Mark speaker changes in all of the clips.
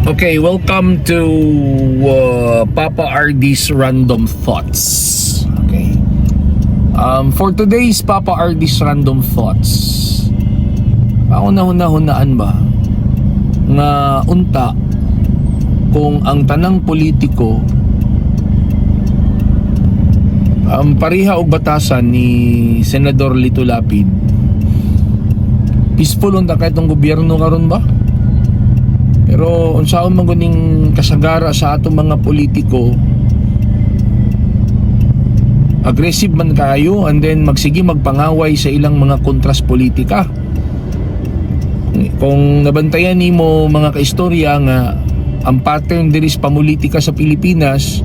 Speaker 1: Okay, welcome to Papa RD's Random Thoughts. Okay. For today's Papa RD's Random Thoughts, ako hunaan ba nga unta kung ang tanang politiko pariha og batasan ni Senador Lito Lapid, peaceful unta kahit ang gobyerno karon ba? Pero unsaon man guning kasagara sa atong mga politiko, aggressive man kayo and then magsige magpangaway sa ilang mga kontras politika. Kung nabantayan nimo mga kaistorya nga ang pattern diri sa pamulitika sa Pilipinas,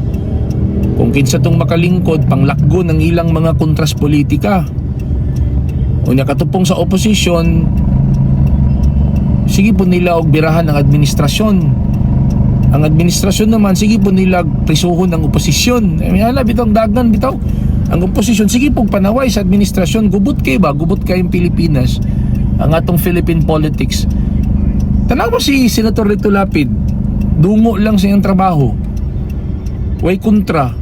Speaker 1: kung kinsa tong makalingkod panglakgo ng ilang mga kontras politika, unya katupong sa opposition, sige po nila og birahan ang administrasyon. Ang administrasyon naman, sige po nila prisuhon ang oposisyon. Hala, bitaw dagan, bitaw. Ang oposisyon, sige po panaway sa administrasyon. Gubot kayo ba? Gubot kayong Pilipinas. Ang atong Philippine politics. Tanaw mo si Senator Lito Lapid, dungo lang sa iyang trabaho. Way kontra.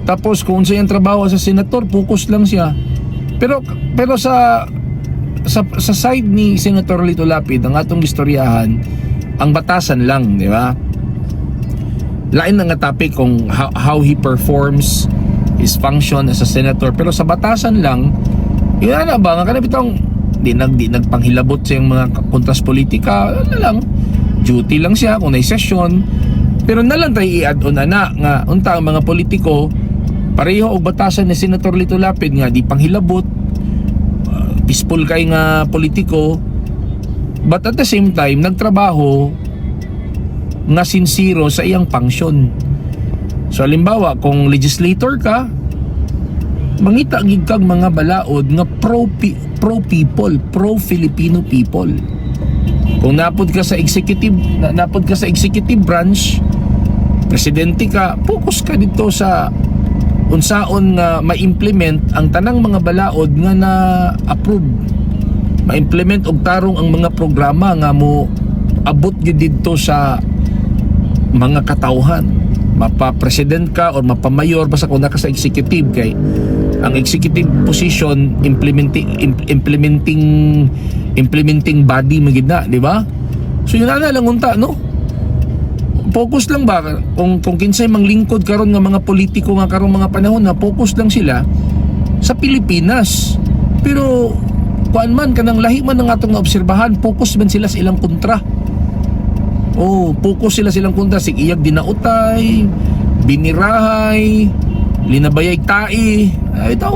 Speaker 1: Tapos kung sa iyang trabaho sa senator, focus lang siya. Pero sa side ni Senator Lito Lapid, ang atong istoryahan, ang batasan lang, di ba? Lain na nga topic kung how he performs his function as a senator, pero sa batasan lang, yun na ba nga kanang bitong di nagpanghilabot sa yung mga kontras politika, ano lang, duty lang siya kung may session. Pero nalang tayo i-add-on nga unta ang mga politiko pareho og batasan ni Senator Lito Lapid nga di panghilabot, peaceful kay nga politiko, but at the same time nagtrabaho nga sincero sa iyang function. So halimbawa kung legislator ka, mangita gid kag mga balaod nga pro people, pro Filipino people. Kung napod ka sa executive branch, presidente ka, focus ka dito sa unsaon nga ma-implement ang tanang mga balaod nga na-approve, ma-implement og tarong ang mga programa nga mo abot gyud didto sa mga katawhan. Mapa-president ka or mapamayor basta kung naka sa executive, kay ang executive position implementing body magid na, di ba? So yun na lang unta, no? Focus lang ba kung kinsay manglingkod karon nga mga politiko nga karong mga panahon na focus lang sila sa Pilipinas. Pero kuan man kanang lahi man ang atong naobserbahan, focus man sila sa ilang kontra. Focus sila silang kontra, sig iyag dinautay, binirahay, linabayay tai. Ito.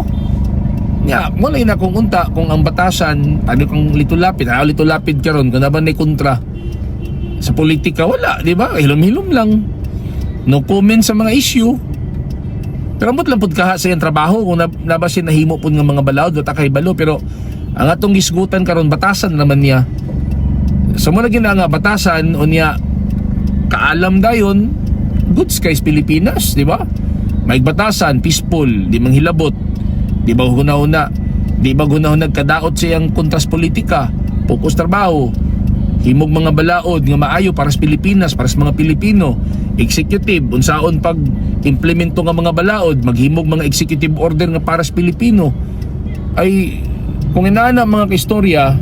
Speaker 1: Nya, mo na kung unta kung ang batasan, ano kung Lito Lapid karon kun naban nay kontra sa politika, wala, di ba? Hilom-hilom lang. No comment sa mga issue. Pero ambot lang pud kaha sa iyang trabaho kung nabasin nahimo pud nga mga balaod o takay balo, pero ang atong gisgutan karon batasan naman niya. So mo lagi na nga batasan unya kaalam dayon goods kay Pilipinas, di ba? May batasan, peaceful, di manghilabot. Di ba hunahuna nagkadaot siyang kontras politika, focus trabaho. Himog mga balaod nga maayo para sa Pilipinas, para sa mga Pilipino. Executive, unsaon pag implemento nga mga balaod, maghimog mga executive order nga para sa Pilipino. Ay kung inaana mga kaistorya,